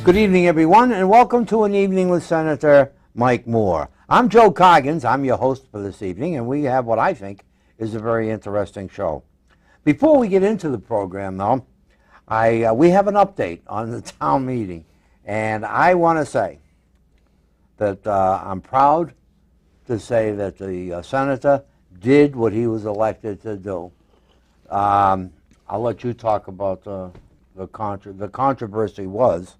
Good evening, everyone, and welcome to An Evening with Senator Mike Moore. I'm Joe Coggins. I'm your host for this evening, and we have what I think is a very interesting show. Before we get into the program, though, we have an update on the town meeting, and I want to say that I'm proud to say that the senator did what he was elected to do. I'll let you talk about the controversy was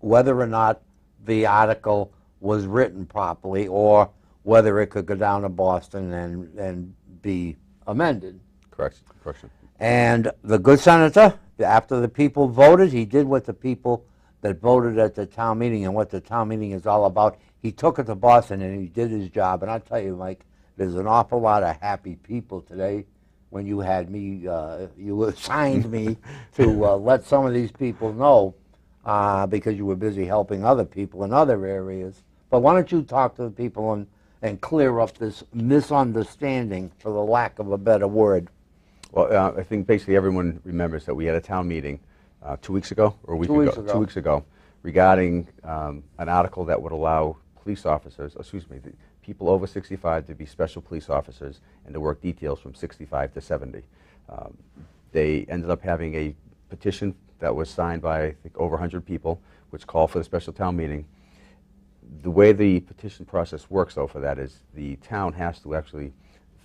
whether or not the article was written properly or whether it could go down to Boston and be amended. Correct. Question. And the good senator, after the people voted, he did what the people that voted at the town meeting and what the town meeting is all about. He took it to Boston and he did his job. And I tell you, Mike, there's an awful lot of happy people today when you had me, you assigned me to let some of these people know because you were busy helping other people in other areas. But why don't you talk to the people and clear up this misunderstanding, for the lack of a better word. Well, I think basically everyone remembers that we had a town meeting 2 weeks ago, or a week ago, 2 weeks ago, regarding an article that would allow police officers, people over 65 to be special police officers and to work details from 65 to 70. They ended up having a petition that was signed by, I think, over 100 people, which called for the special town meeting. The way the petition process works, though, for that is the town has to actually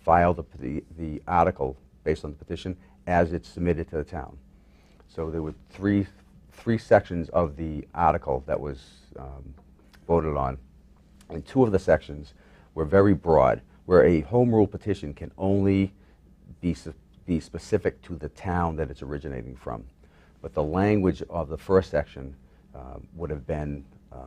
file the article based on the petition as it's submitted to the town. So there were three sections of the article that was voted on, and two of the sections were very broad, where a home rule petition can only be specific to the town that it's originating from. But the language of the first section would have been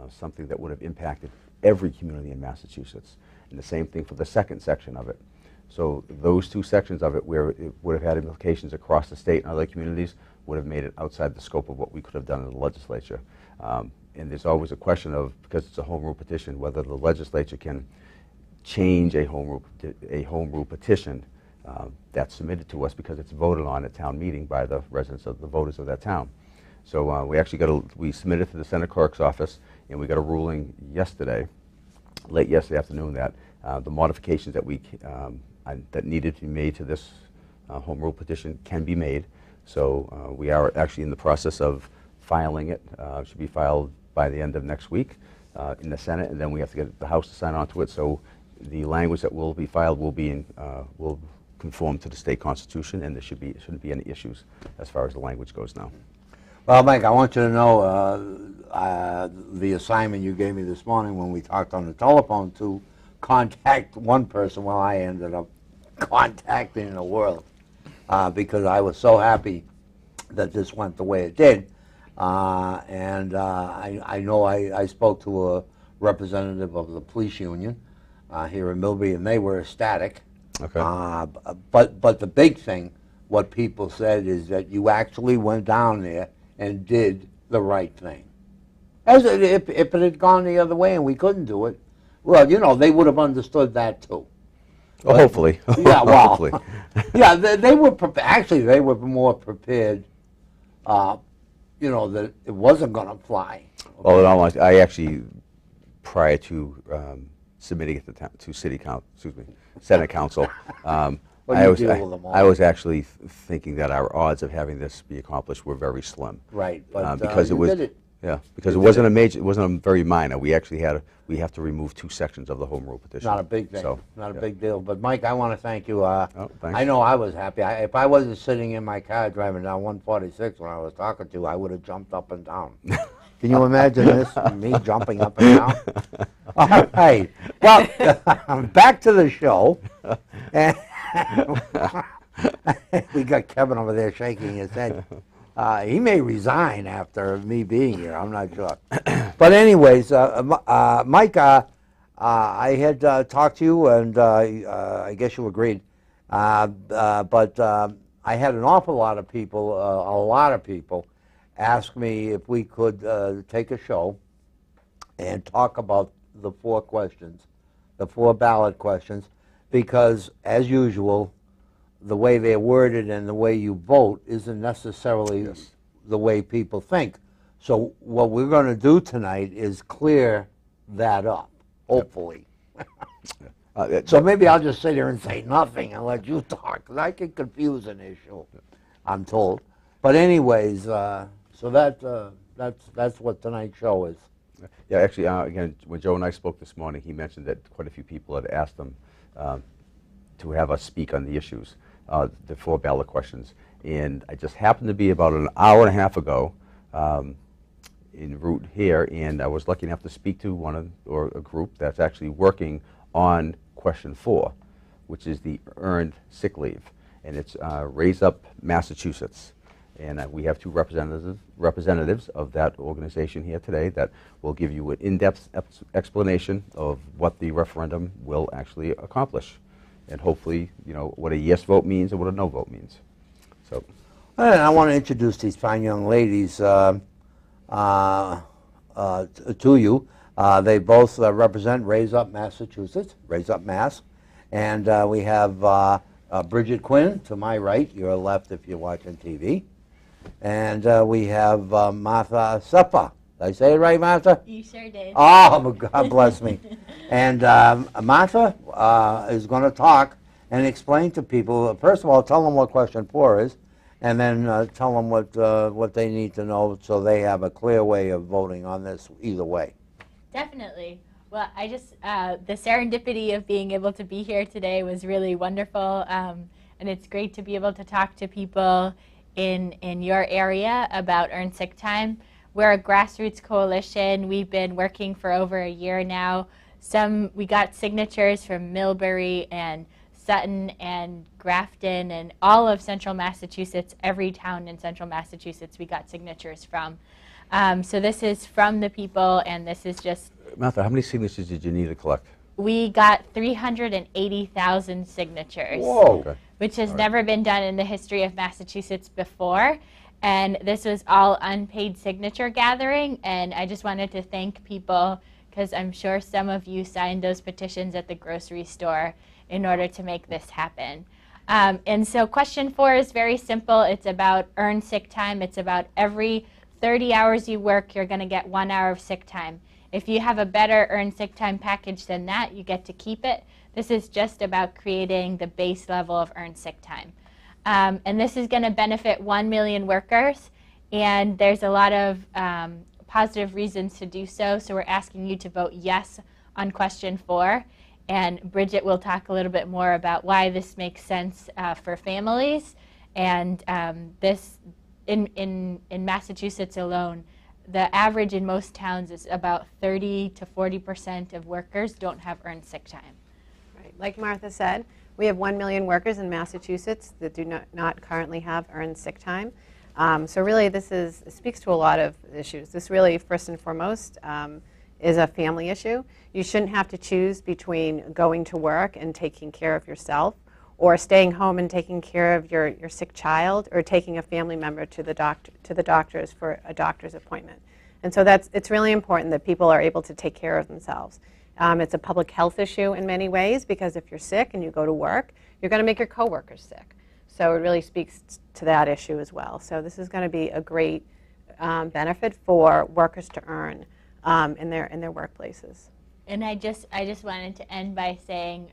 something that would have impacted every community in Massachusetts. And the same thing for the second section of it. So those two sections of it, where it would have had implications across the state and other communities, would have made it outside the scope of what we could have done in the legislature. And there's always a question of, because it's a home rule petition, whether the legislature can change a home rule petition that's submitted to us because it's voted on at town meeting by the residents of the voters of that town. So we actually we submitted to the Senate Clerk's office, and we got a ruling yesterday, late yesterday afternoon, that the modifications that needed to be made to this home rule petition can be made. So we are actually in the process of filing it. It should be filed by the end of next week in the Senate, and then we have to get the House to sign on to it. So the language that will be filed will conform to the state constitution, and there shouldn't be any issues as far as the language goes now. Well, Mike, I want you to know the assignment you gave me this morning when we talked on the telephone to contact one person. Well, I ended up contacting the world because I was so happy that this went the way it did. And I know I spoke to a representative of the police union here in Millbury, and they were ecstatic. Okay. But the big thing, what people said, is that you actually went down there and did the right thing. If it had gone the other way and we couldn't do it, well, you know, they would have understood that too. Well, hopefully. Yeah, well, hopefully. Yeah, they were actually they were more prepared. You know, that it wasn't going to fly. Okay? Well, in all honesty, I actually, prior to submitting it to Senate Council, I was actually thinking that our odds of having this be accomplished were very slim. Right, but because you did it. Yeah, because it wasn't it wasn't a very minor. We actually we have to remove two sections of the home rule petition. Not a big thing. So, not a big deal. But Mike, I want to thank you. Thanks. I know I was happy. If I wasn't sitting in my car driving down 146 when I was talking to you, I would have jumped up and down. Can you imagine this? Me jumping up and down? All right. Well, back to the show. We got Kevin over there shaking his head. He may resign after me being here. I'm not sure. But anyways, Mike, I had talked to you, and I guess you agreed. But I had an awful lot of people, ask me if we could take a show and talk about the four questions, the four ballot questions, because as usual, the way they're worded and the way you vote isn't necessarily the way people think. So what we're going to do tonight is clear that up, hopefully. So maybe I'll just sit here and say nothing and let you talk, because I can confuse an issue, I'm told. But anyways, so that's what tonight's show is. Yeah, actually, again, when Joe and I spoke this morning, he mentioned that quite a few people had asked him to have us speak on the issues, the 4 ballot questions. And I just happened to be about an hour and a half ago en route here, and I was lucky enough to speak to a group that's actually working on question 4, which is the earned sick leave, and it's Raise Up Massachusetts. And we have 2 representatives of that organization here today that will give you an in-depth explanation of what the referendum will actually accomplish, and hopefully, you know, what a yes vote means and what a no vote means. So, and I want to introduce these fine young ladies to you. They both represent Raise Up Massachusetts, Raise Up Mass, and we have Bridget Quinn to my right, your left if you're watching TV. And we have Martha Seppa. Did I say it right, Martha? You sure did. Oh, God bless me. And Martha is going to talk and explain to people, first of all, tell them what question 4 is, and then tell them what they need to know so they have a clear way of voting on this either way. Definitely. Well, I just, the serendipity of being able to be here today was really wonderful, and it's great to be able to talk to people in your area about earned sick time. We're a grassroots coalition. We've been working for over a year now. We got signatures from Millbury and Sutton and Grafton and all of central Massachusetts, every town in central Massachusetts we got signatures from. So this is from the people, and this is just... Martha, how many signatures did you need to collect? We got 380,000 signatures. Whoa. Okay. Which has never been done in the history of Massachusetts before. And this was all unpaid signature gathering, and I just wanted to thank people, because I'm sure some of you signed those petitions at the grocery store in order to make this happen. And so question 4 is very simple. It's about earned sick time. It's about every 30 hours you work, you're going to get 1 hour of sick time. If you have a better earned sick time package than that, you get to keep it. This is just about creating the base level of earned sick time. And this is going to benefit 1 million workers, and there's a lot of positive reasons to do so. So we're asking you to vote yes on question 4. And Bridget will talk a little bit more about why this makes sense for families. And this, in Massachusetts alone, the average in most towns is about 30 to 40% of workers don't have earned sick time. Right. Like Martha said, we have 1 million workers in Massachusetts that do not currently have earned sick time. So really this speaks to a lot of issues. This really, first and foremost, is a family issue. You shouldn't have to choose between going to work and taking care of yourself, or staying home and taking care of your sick child, or taking a family member to the doctors for a doctor's appointment. And so it's really important that people are able to take care of themselves. It's a public health issue in many ways, because if you're sick and you go to work, you're going to make your coworkers sick. So it really speaks to that issue as well. So this is going to be a great benefit for workers to earn in their workplaces. And I just wanted to end by saying,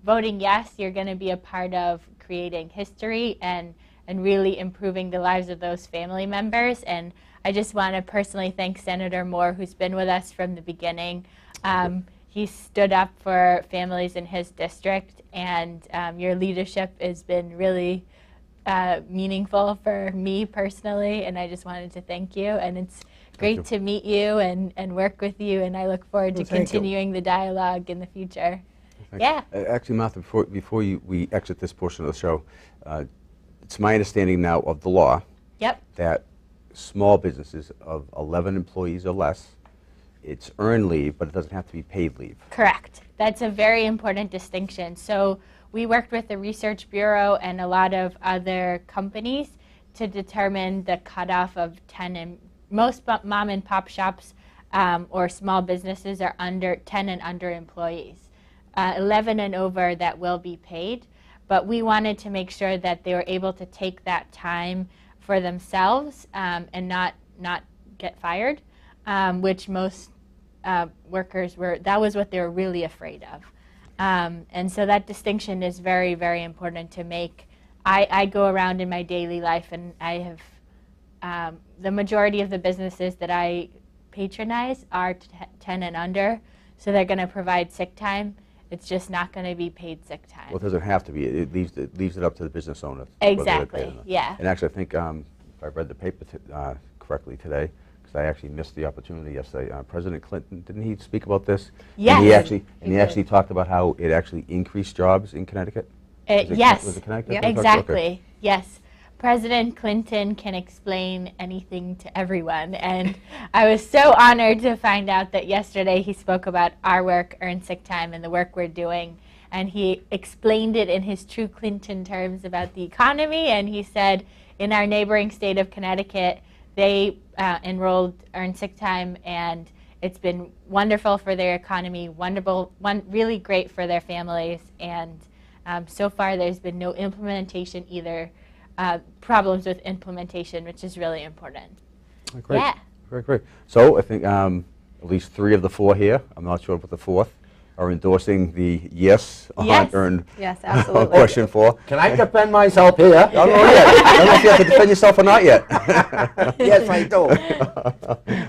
voting yes, you're going to be a part of creating history and really improving the lives of those family members. And I just want to personally thank Senator Moore, who's been with us from the beginning. He stood up for families in his district, and your leadership has been really meaningful for me personally, and I just wanted to thank you. And it's great to meet you and work with you, and I look forward to continuing the dialogue in the future. Yeah. Actually, Martha, before we exit this portion of the show, it's my understanding now of the law that small businesses of 11 employees or less, it's earned leave, but it doesn't have to be paid leave. Correct. That's a very important distinction. So we worked with the Research Bureau and a lot of other companies to determine the cutoff of 10, and most mom and pop shops or small businesses are under 10 and under employees. 11 and over that will be paid, but we wanted to make sure that they were able to take that time for themselves and not get fired, which most workers that was what they were really afraid of. And so that distinction is very, very important to make. I go around in my daily life, and I have the majority of the businesses that I patronize are 10 and under, so they're going to provide sick time. It's just not going to be paid sick time. Well, it doesn't have to be. It leaves it up to the business owner. whether they pay it or Exactly, not. yeah. And actually, I think if I read the paper correctly today, because I actually missed the opportunity yesterday, President Clinton, didn't he speak about this? Yes. And he actually talked about how it actually increased jobs in Connecticut? Yes, Was it Connecticut? Yep. Okay. exactly, yes. President Clinton can explain anything to everyone, and I was so honored to find out that yesterday he spoke about our work, Earned Sick Time, and the work we're doing, and he explained it in his true Clinton terms about the economy, and he said in our neighboring state of Connecticut, they enrolled Earned Sick Time, and it's been wonderful for their economy, really great for their families, and so far there's been no implementation either. Problems with implementation, which is really important. Oh, great. Yeah. Great. So I think at least 3 of the 4 here, I'm not sure about the 4th, are endorsing the yes on Yes. earned Yes, absolutely. question 4. Can I defend myself here? I don't know yet. I don't know if you have to defend yourself or not yet. Yes, I do.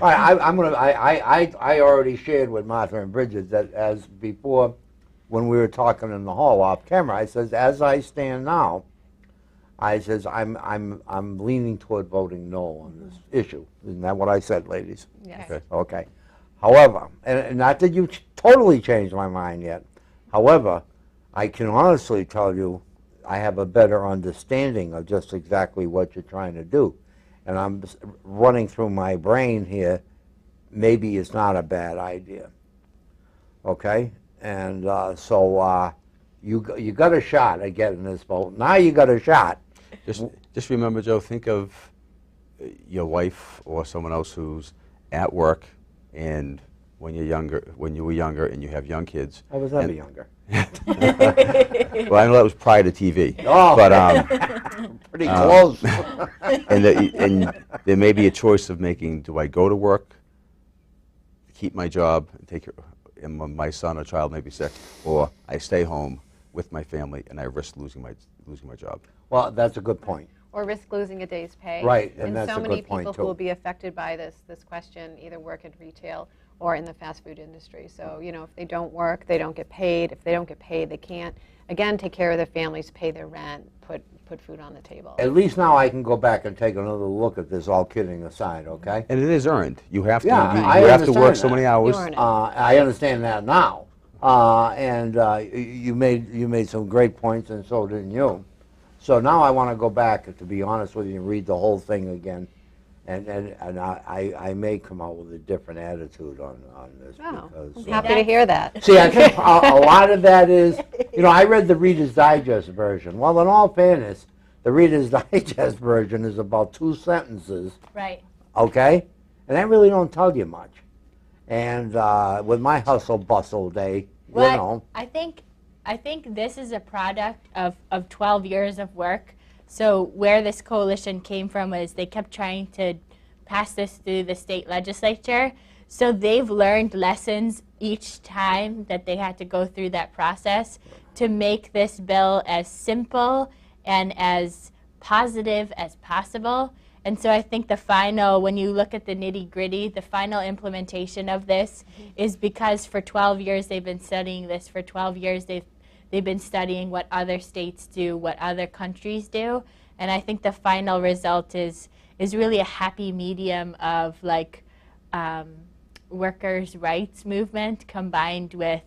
All right, I already shared with Martha and Bridget that as before, when we were talking in the hall off camera, I says, as I stand now, I says I'm leaning toward voting no on this issue. Isn't that what I said, ladies? Yes. Okay. Okay. However, and not that you totally changed my mind yet. However, I can honestly tell you I have a better understanding of just exactly what you're trying to do. And I'm running through my brain here, maybe it's not a bad idea. Okay? And so you got a shot at getting this vote. Now you got a shot. Just remember, Joe, think of your wife or someone else who's at work, and when you were younger and you have young kids. I was never and- younger. Well, I know that was prior to TV. Oh. But Pretty close. and there may be a choice of making: do I go to work, keep my job, and take care, and my son or child may be sick, or I stay home with my family and I risk losing my job. Well, that's a good point. Or risk losing a day's pay. Right, and that's so a many good point, people too. who will be affected by this question either work in retail or in the fast food industry. So, if they don't work, they don't get paid. If they don't get paid, they can't, again, take care of their families, pay their rent, put food on the table. At least now I can go back and take another look at this, all kidding aside, okay? And it is earned. You have to. Yeah, you I have to understand work so that. many hours. You earn it. I understand that now. And you made some great points, and so didn't you. So now I want to go back, to be honest with you, and read the whole thing again. And I may come out with a different attitude on this. Oh, because, I'm happy to hear that. See, I think a lot of that is, I read the Reader's Digest version. Well, in all fairness, the Reader's Digest version is about 2 sentences, Right. okay? And that really don't tell you much. And with my hustle bustle day, Well, I think this is a product of 12 years of work. So where this coalition came from is they kept trying to pass this through the state legislature. So they've learned lessons each time that they had to go through that process to make this bill as simple and as positive as possible. And so I think when you look at the nitty-gritty, the final implementation of this is because for 12 years they've been studying this. For 12 years they've been studying what other states do, what other countries do. And I think the final result is really a happy medium of workers' rights movement combined with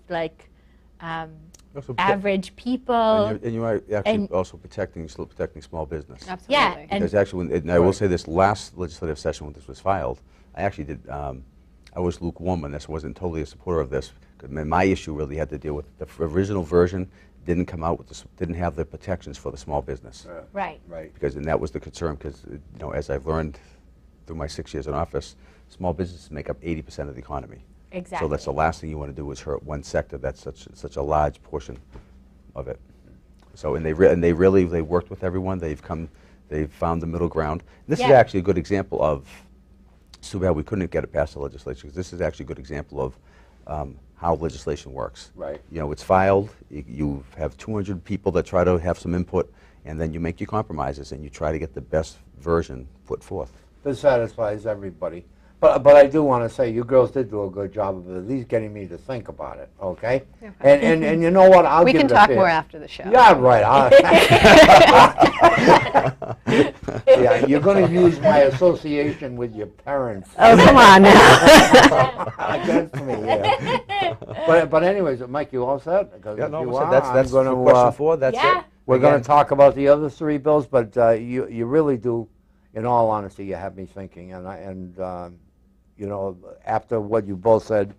average people. And you are actually also protecting small business. Absolutely. Yeah, and Because actually, and I will say this last legislative session when this was filed, I actually did, I was lukewarm on this. I wasn't totally a supporter of this. My issue really had to deal with the original version didn't come out with didn't have the protections for the small business. right. Right. And that was the concern, because as I've learned through my 6 years in office, small businesses make up 80% of the economy. Exactly. So that's the last thing you want to do is hurt one sector that's such a large portion of it. So and they worked with everyone. They've come They've found the middle ground. This is Yeah. actually a good example of, it's too bad we couldn't get it past the legislature, because this is actually a good example of how legislation works. Right. You know, it's filed, you have 200 people that try to have some input, and then you make your compromises and you try to get the best version put forth. This satisfies everybody. But I do want to say, you girls did do a good job of at least getting me to think about it, okay? And you know what, I'll We give can it a talk fair- more after the show. Yeah, right. Yeah, you're going to use my association with your parents Oh, come on now. against me. Yeah. But anyways, Mike, you all set? Because Yeah, if no, you like I said, are, that's I'm for gonna, question 4, that's Yeah. it. We're going Again, to talk about the other 3 bills, but you really do, in all honesty, you have me thinking. And you know, after what you both said,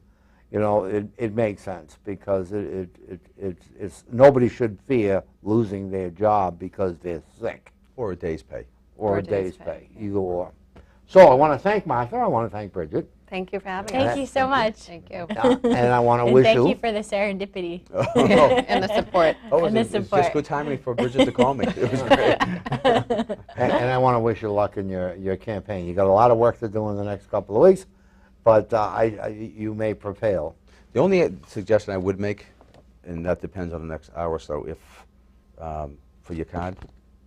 you know, it makes sense, because it's nobody should fear losing their job because they're sick or a day's pay. or a day's pay, either or. So I want to thank Martha. I want to thank Bridget. Thank you for having Thank us. you so much. Thank you. And I want to And wish thank you. you for the serendipity. And the support. Oh, And the it's support. just good timing for Bridget to call me. It was great. And I want to wish you luck in your campaign. You got a lot of work to do in the next couple of weeks, but you may prevail. The only suggestion I would make, and that depends on the next hour or so, if for your card,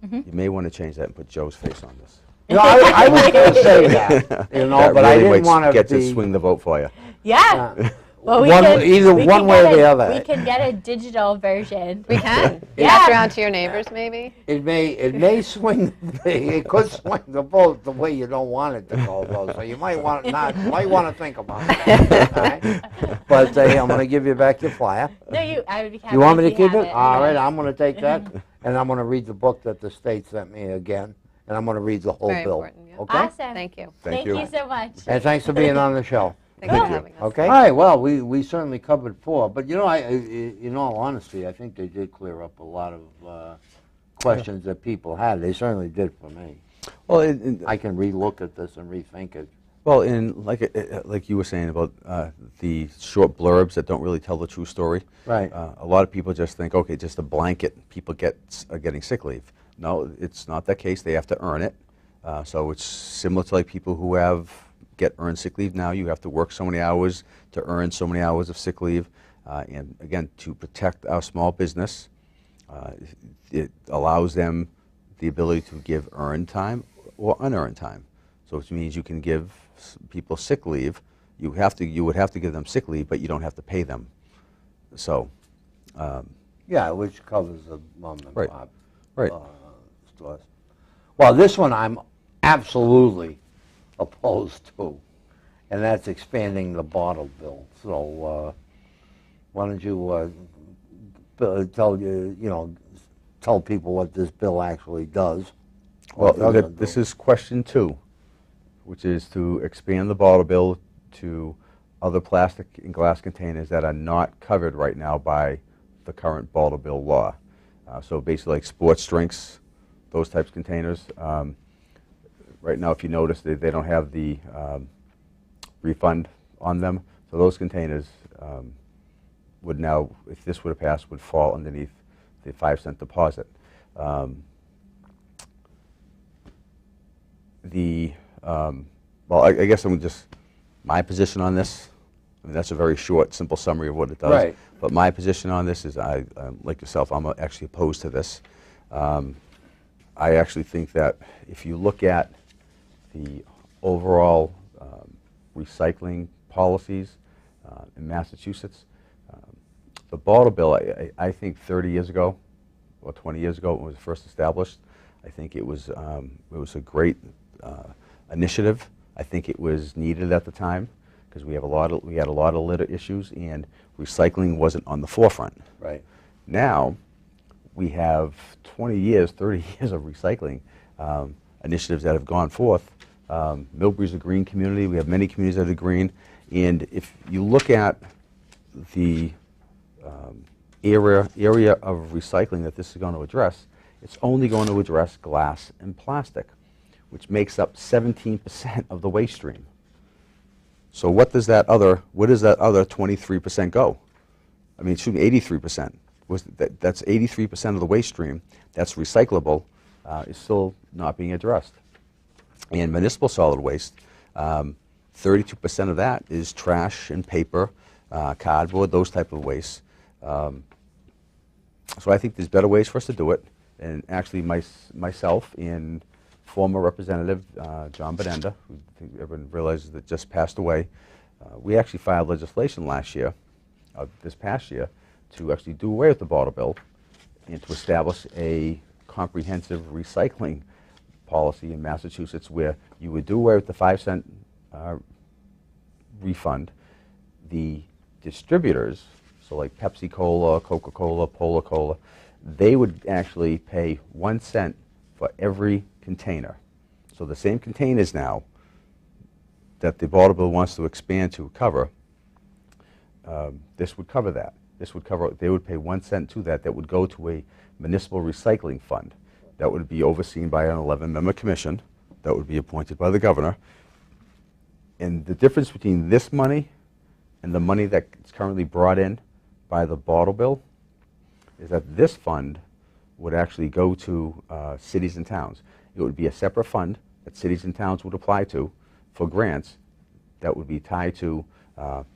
you may want to change that and put Joe's face on this. You know, I was going to say that, you know, That but I really didn't want to gets be. to swing the vote for you. Yeah. Well, Either we one can way get or the a- other. We can get a digital version. We can. Yeah. Pass around to your neighbors, maybe. It may swing. It could swing the vote the way you don't want it to go, though. So you might want to think about it. All right? But I'm going to give you back your flyer. No, I would be happy. You want me if to keep have it? All right, Yeah. I'm going to take that, and I'm going to read the book that the state sent me again, and I'm going to read the whole Very bill. important, yeah. Okay? Awesome. Thank you. Thank Thank you. you so much. And thanks for being on the show. Thank you for you. having us. Okay. All right. Well, we certainly covered 4, but you know, in all honesty, I think they did clear up a lot of questions that people had. They certainly did for me. Well, I can relook at this and rethink it. well, in like you were saying about the short blurbs that don't really tell the true story. Right. A lot of people just think, okay, just a blanket, people are getting sick leave. No, it's not that case. They have to earn it. So it's similar to like people who get earned sick leave now. You have to work so many hours to earn so many hours of sick leave. And again, to protect our small business, it allows them the ability to give earned time or unearned time. So which means you can give people sick leave. You would have to give them sick leave, but you don't have to pay them. So, Yeah, which covers the mom and Right. pop right. stores. Well, this one I'm absolutely opposed to, and that's expanding the bottle bill. So why don't you tell people what this bill actually does? Well, or doesn't this do. is question 2, which is to expand the bottle bill to other plastic and glass containers that are not covered right now by the current bottle bill law. So basically like sports drinks, those types of containers. Right now, if you notice, they don't have the refund on them. So those containers would now, if this would have passed, would fall underneath the 5-cent deposit. Well, I guess I'm just, my position on this, I mean, that's a very short, simple summary of what it does. Right. But my position on this is, like yourself, I'm actually opposed to this. I actually think that if you look at the overall recycling policies in Massachusetts, the bottle bill, I think 30 years ago, or 20 years ago when it was first established, I think it was a great initiative. I think it was needed at the time because we had a lot of litter issues and recycling wasn't on the forefront. Right. Now we have 20 years, 30 years of recycling initiatives that have gone forth. Millbury's a green community. We have many communities that are green, and if you look at the area of recycling that this is going to address, it's only going to address glass and plastic, which makes up 17% of the waste stream. So where does that other 23% go? I mean, excuse me, 83%. That's 83% of the waste stream that's recyclable, is still not being addressed. And municipal solid waste, 32% of that is trash and paper, cardboard, those type of wastes. So I think there's better ways for us to do it. And actually myself and former Representative John Bedenda, who I think everyone realizes that just passed away, we actually filed legislation last year, this past year, to actually do away with the bottle bill and to establish a comprehensive recycling policy in Massachusetts where you would do away with the 5-cent refund. The distributors, so like Pepsi Cola, Coca-Cola, Polar Cola, they would actually pay 1 cent for every container. So the same containers now that the bottle bill wants to expand to cover, this would cover that. This would cover, they would pay 1 cent to that would go to a municipal recycling fund that would be overseen by an 11-member commission that would be appointed by the governor. And the difference between this money and the money that's currently brought in by the bottle bill is that this fund would actually go to cities and towns. It would be a separate fund that cities and towns would apply to for grants that would be tied to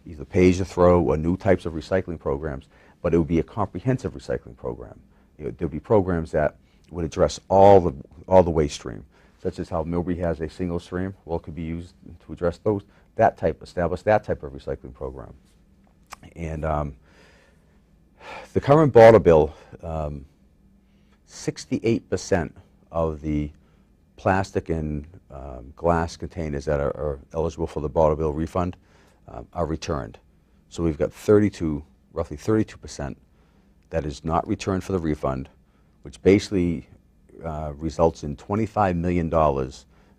either pay-as-you-throw or new types of recycling programs, but it would be a comprehensive recycling program. There would be programs that would address all the waste stream, such as how Millbury has a single stream. Well, it could be used to address establish that type of recycling program. And the current bottle bill, 68% of the plastic and glass containers that are eligible for the bottle bill refund are returned. So we've got roughly 32% that is not returned for the refund, which basically results in $25 million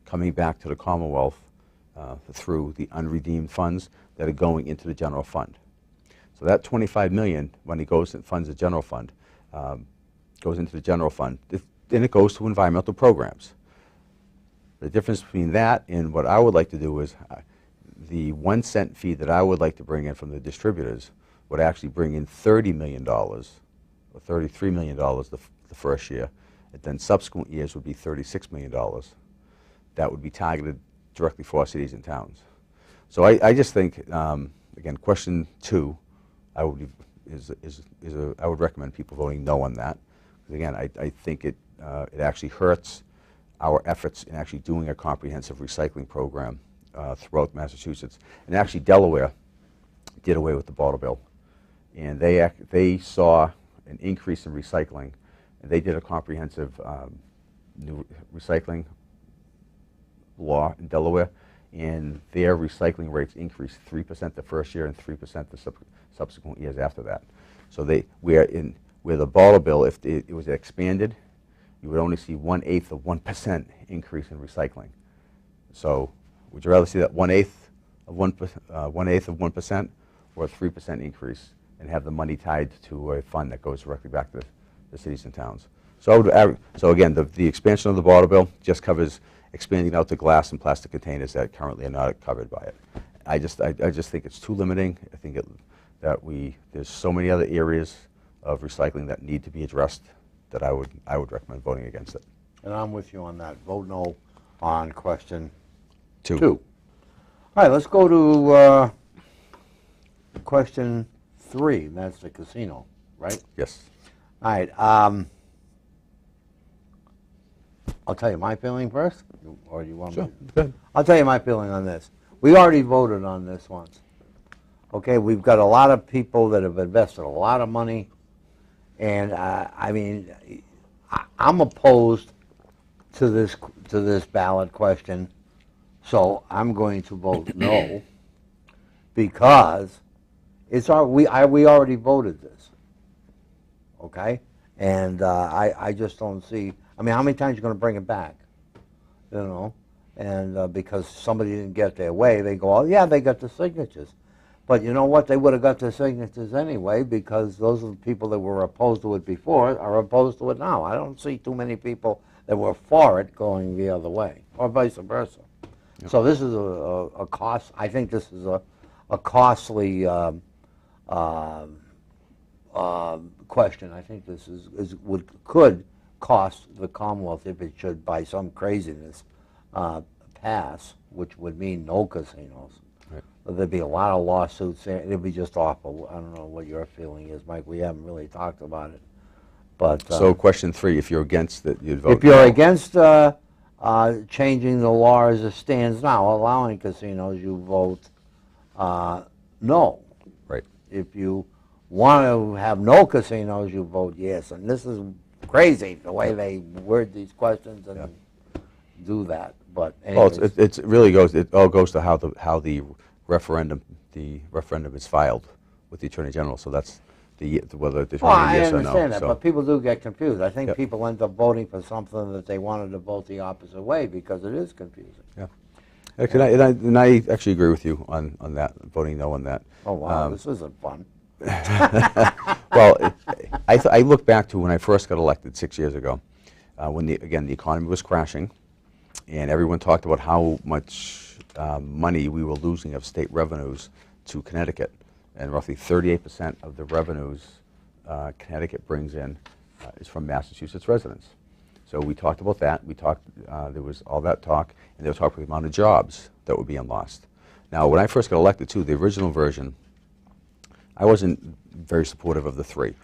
coming back to the Commonwealth through the unredeemed funds that are going into the general fund. So that $25 million, when it goes and funds the general fund, goes into the general fund, then it goes to environmental programs. The difference between that and what I would like to do is the 1 cent fee that I would like to bring in from the distributors would actually bring in $30 million, or $33 million the first year, and then subsequent years would be $36 million. That would be targeted directly for cities and towns. So I just think, again, question 2, I would recommend people voting no on that. Because again, I think it actually hurts our efforts in actually doing a comprehensive recycling program throughout Massachusetts. And actually, Delaware did away with the bottle bill, and they saw an increase in recycling, and they did a comprehensive new recycling law in Delaware, and their recycling rates increased 3% the first year and 3% the subsequent years after that. So where the bottle bill, if it was expanded, you would only see 1/8 of 1% increase in recycling. So would you rather see that 1/8 of 1% or a 3% increase and have the money tied to a fund that goes directly back to the cities and towns? So again, the expansion of the bottle bill just covers expanding out to glass and plastic containers that currently are not covered by it. I just think it's too limiting. I think there's so many other areas of recycling that need to be addressed that I would recommend voting against it. And I'm with you on that. Vote no on question 2. 2. All right, let's go to question 3. That's the casino, right? Yes. All right. I'll tell you my feeling first, or do you want Sure. me? Go ahead. I'll tell you my feeling on this. We already voted on this once. Okay, we've got a lot of people that have invested a lot of money, and I mean, I'm opposed to this ballot question, so I'm going to vote no because we already voted this. Okay, and I just don't see. I mean, how many times are you going to bring it back? You know, and because somebody didn't get their way, they go, oh, yeah, they got the signatures. But you know what? They would have got the signatures anyway because those are the people that were opposed to it before are opposed to it now. I don't see too many people that were for it going the other way, or vice versa. Yep. So this is a cost. I think this is a costly question. I think this could cost the Commonwealth if it should, by some craziness, pass, which would mean no casinos. Right. There'd be a lot of lawsuits. It'd be just awful. I don't know what your feeling is, Mike. We haven't really talked about it. But So question 3, if you're against it, you'd vote if you're no. against changing the law as it stands now, allowing casinos, you vote no. Right. If you want to have no casinos, you vote yes. And this is crazy, the way they word these questions and do that. But Well, anyways, it all goes to how the referendum is filed with the Attorney General. So that's whether the well, I yes or no. understand that, So- but people do get confused. I think Yep. people end up voting for something that they wanted to vote the opposite way because it is confusing. Yeah. And I actually agree with you on that, voting no on that. Oh, wow, this isn't fun. Well, I look back to when I first got elected 6 years ago, when the economy was crashing, and everyone talked about how much money we were losing of state revenues to Connecticut, and roughly 38% of the revenues Connecticut brings in is from Massachusetts residents. So we talked about that. We talked. There was all that talk, and there was talk about the amount of jobs that were being lost. Now, when I first got elected, too, the original version, I wasn't very supportive of the 3.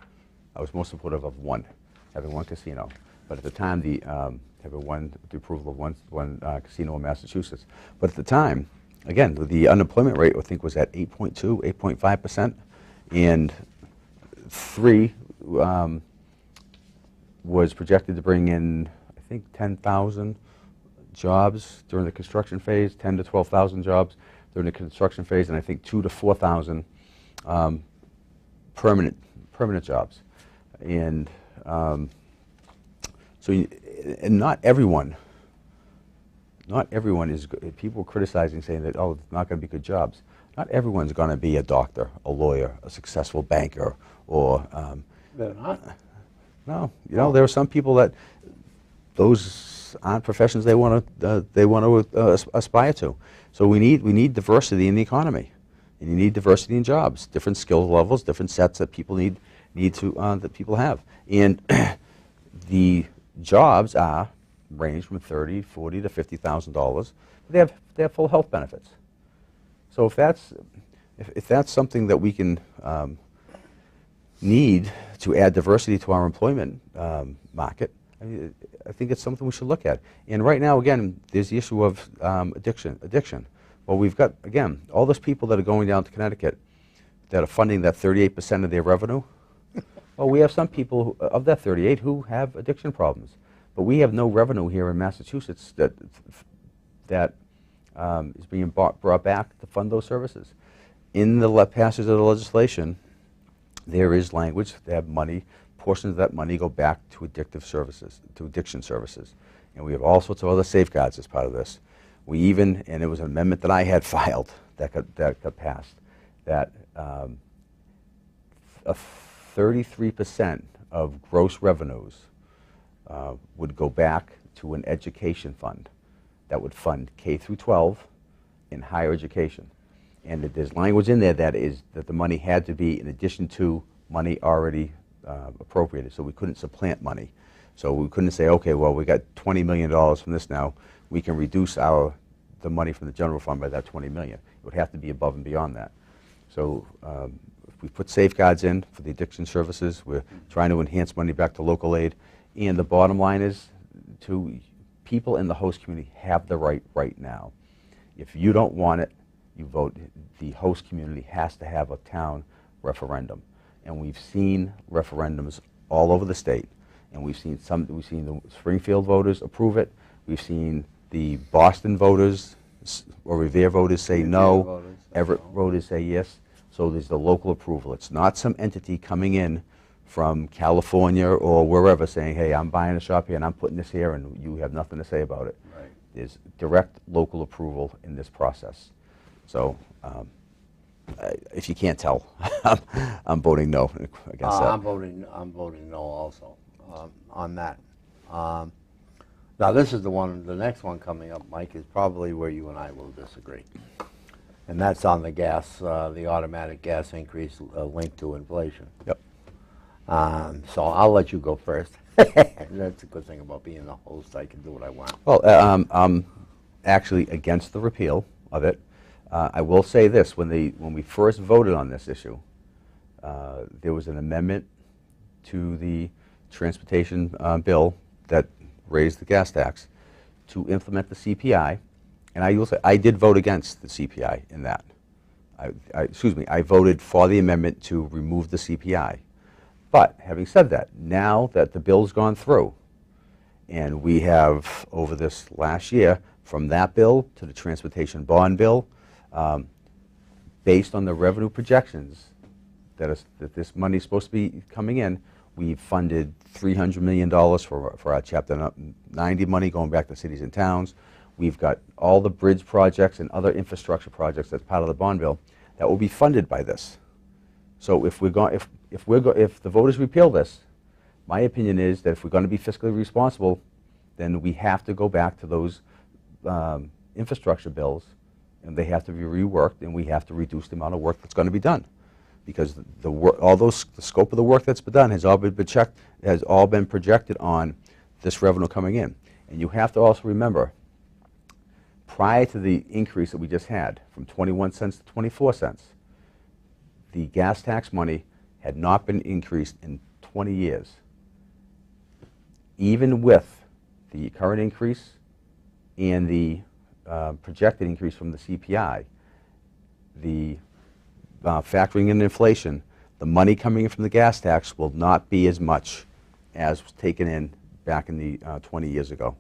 I was more supportive of 1, having 1 casino. But at the time, having the approval of one casino in Massachusetts. But at the time, again, the unemployment rate I think was at 8.2, 8.5%, and 3 was projected to bring in, I think, 10,000 jobs during the construction phase, 10 to 12,000 jobs during the construction phase, and I think 2 to 4,000 permanent jobs. And and not everyone is, people criticizing, saying that, oh, it's not going to be good jobs. Not everyone's going to be a doctor, a lawyer, a successful banker, or They're not. no, there are some people that those aren't professions they want to aspire to. So we need diversity in the economy, and you need diversity in jobs, different skill levels, different sets that people need to that people have, and the jobs range from $30,000, $40,000 to $50,000. They have full health benefits. So if that's something that we can need to add diversity to our employment market, I think it's something we should look at. And right now, again, there's the issue of addiction. Well, we've got, again, all those people that are going down to Connecticut that are funding that 38% of their revenue. Well, we have some people of that 38 who have addiction problems, but we have no revenue here in Massachusetts that is being brought back to fund those services. In the passage of the legislation, there is language that have money, portions of that money go back to addiction services, and we have all sorts of other safeguards as part of this. We even, and it was an amendment that I had filed that got passed, that 33% of gross revenues would go back to an education fund that would fund K through 12 in higher education. And there's language in there that the money had to be in addition to money already appropriated, so we couldn't supplant money. So we couldn't say, okay, well, we got $20 million from this now, we can reduce the money from the general fund by that $20 million. It would have to be above and beyond that. So if we put safeguards in for the addiction services, we're trying to enhance money back to local aid, and the bottom line is to people in the host community have the right now. If you don't want it, you vote. The host community has to have a town referendum, and we've seen referendums all over the state, and we've seen the Springfield voters approve it. We've seen the Boston voters or Revere voters say no. Everett voters say yes. So there's the local approval. It's not some entity coming in from California or wherever saying, hey, I'm buying a shop here and I'm putting this here and you have nothing to say about it. Right. There's direct local approval in this process. So if you can't tell, I'm voting no against that. I'm voting no also on that. Now this is the next one coming up, Mike, is probably where you and I will disagree. And that's on the gas, the automatic gas increase linked to inflation. Yep. So I'll let you go first. That's a good thing about being the host. I can do what I want. Well, I'm actually against the repeal of it. I will say this: when we first voted on this issue, there was an amendment to the transportation bill that raised the gas tax to implement the CPI, and I will say I did vote against the CPI in that. I voted for the amendment to remove the CPI. But having said that, now that the bill's gone through, and we have over this last year, from that bill to the transportation bond bill, based on the revenue projections that this money is supposed to be coming in, we've funded $300 million for our Chapter 90 money going back to cities and towns. We've got all the bridge projects and other infrastructure projects that's part of the bond bill that will be funded by this. So if the voters repeal this, my opinion is that if we're going to be fiscally responsible, then we have to go back to those infrastructure bills, and they have to be reworked, and we have to reduce the amount of work that's going to be done, because the scope of the work that's been done has all been projected on this revenue coming in. And you have to also remember, prior to the increase that we just had from 21 cents to 24 cents, the gas tax money had not been increased in 20 years. Even with the current increase and the projected increase from the CPI, the factoring in inflation, the money coming in from the gas tax will not be as much as was taken in back in the 20 years ago.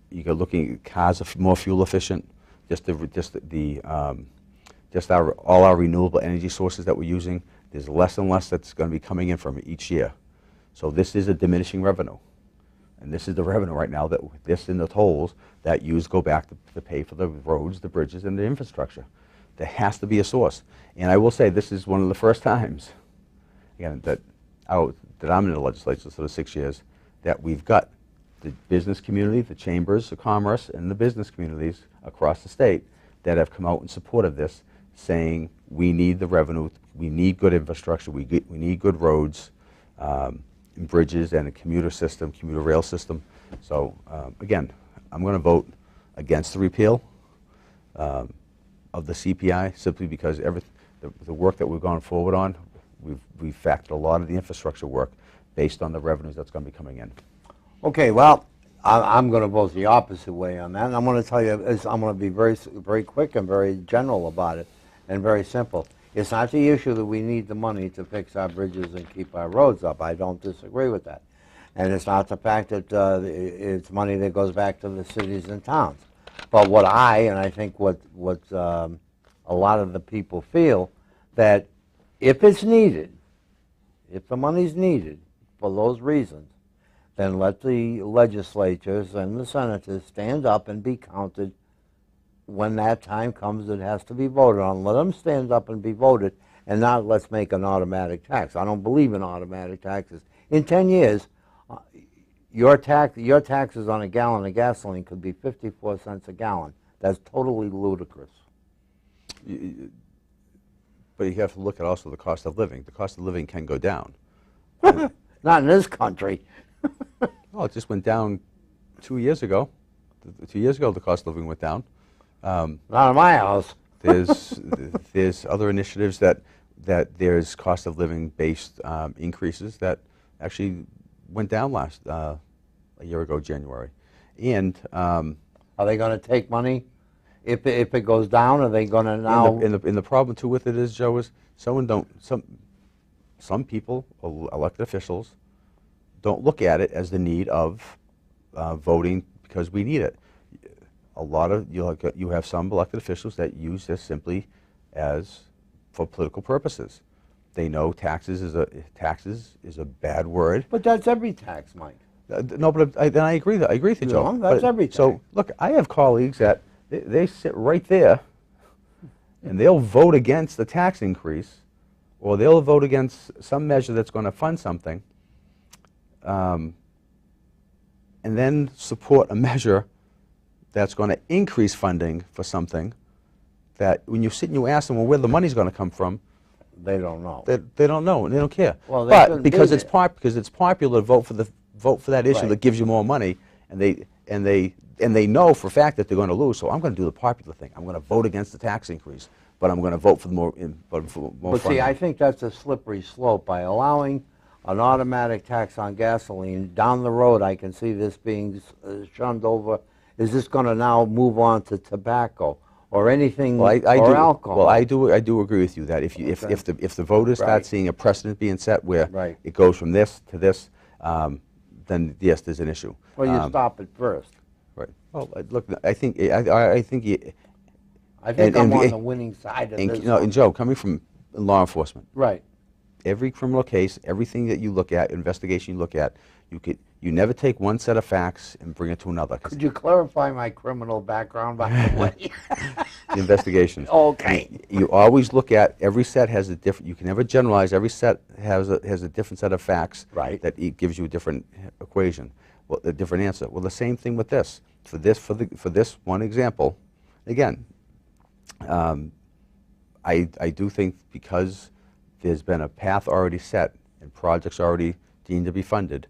You're looking at cars are more fuel efficient. All our renewable energy sources that we're using, there's less and less that's going to be coming in from each year. So this is a diminishing revenue. And this is the revenue right now that this and the tolls that go back to pay for the roads, the bridges, and the infrastructure. There has to be a source. And I will say this is one of the first times, again, that I'm in the legislature, so 6 years, that we've got the business community, the chambers of commerce, and the business communities across the state that have come out in support of this, saying we need the revenue, we need good infrastructure, we need good roads, and bridges, and a commuter rail system. So again, I'm going to vote against the repeal of the CPI, simply because the work that we've gone forward on, we've factored a lot of the infrastructure work based on the revenues that's going to be coming in. Okay, well, I'm going to vote the opposite way on that. And I'm going to tell you, I'm going to be very, very quick and very general about it, and very simple. It's not the issue that we need the money to fix our bridges and keep our roads up. I don't disagree with that. And it's not the fact that it's money that goes back to the cities and towns. But what I think what a lot of the people feel, that if it's needed, if the money's needed for those reasons, then let the legislatures and the senators stand up and be counted when that time comes. It has to be voted on. Let them stand up and be voted, and not let's make an automatic tax. I don't believe in automatic taxes. In 10 years, your taxes on a gallon of gasoline could be 54 cents a gallon. That's totally ludicrous. But you have to look at also the cost of living. The cost of living can go down. Not in this country. Well, it just went down 2 years ago. 2 years ago, the cost of living went down. Not in my house. There's other initiatives that there's cost of living based increases that actually went down a year ago, January. And are they going to take money if it goes down? Are they going to now? And the problem too with it is, Joe, is some people, elected officials, don't look at it as the need of voting because we need it. You have some elected officials that use this simply as for political purposes. They know taxes is a bad word. But that's every tax, Mike. No, but I agree. I agree with you, Joe. That's every tax. So look, I have colleagues that they sit right there, and they'll vote against the tax increase, or they'll vote against some measure that's going to fund something, and then support a measure that's going to increase funding for something that when you sit and you ask them, well, where the money's going to come from, They don't know. They don't know and they don't care. Well, they but shouldn't because be it's there. because it's popular to vote for that issue Right. that gives you more money, and they know for a fact that they're going to lose. So I'm going to do the popular thing. I'm going to vote against the tax increase, but I'm going to vote for the more. For more But see, funding. I think that's a slippery slope. By allowing an automatic tax on gasoline, down the road I can see this being shunned over. Is this going to now move on to tobacco or anything Well, I or do, alcohol? Well, I do agree with you that if the voters Right. start seeing a precedent being set where Right. it goes from this to this, then yes, there's an issue. Well, you stop it first. Right. Well, look, I think I think I think And- I'm on and- the winning side of and, this. you know, and Joe, coming from law enforcement, Right. every criminal case, everything that you look at, investigation you look at, you never take one set of facts and bring it to another. 'Cause Could you clarify my criminal background, by the way? the investigation. Okay. You always look at every set has a different. You can never generalize. Every set has a different set of facts. Right. That it gives you a different equation, well, a different answer. Well, the same thing with this. For this one example, again, I do think because there's been a path already set and projects already deemed to be funded,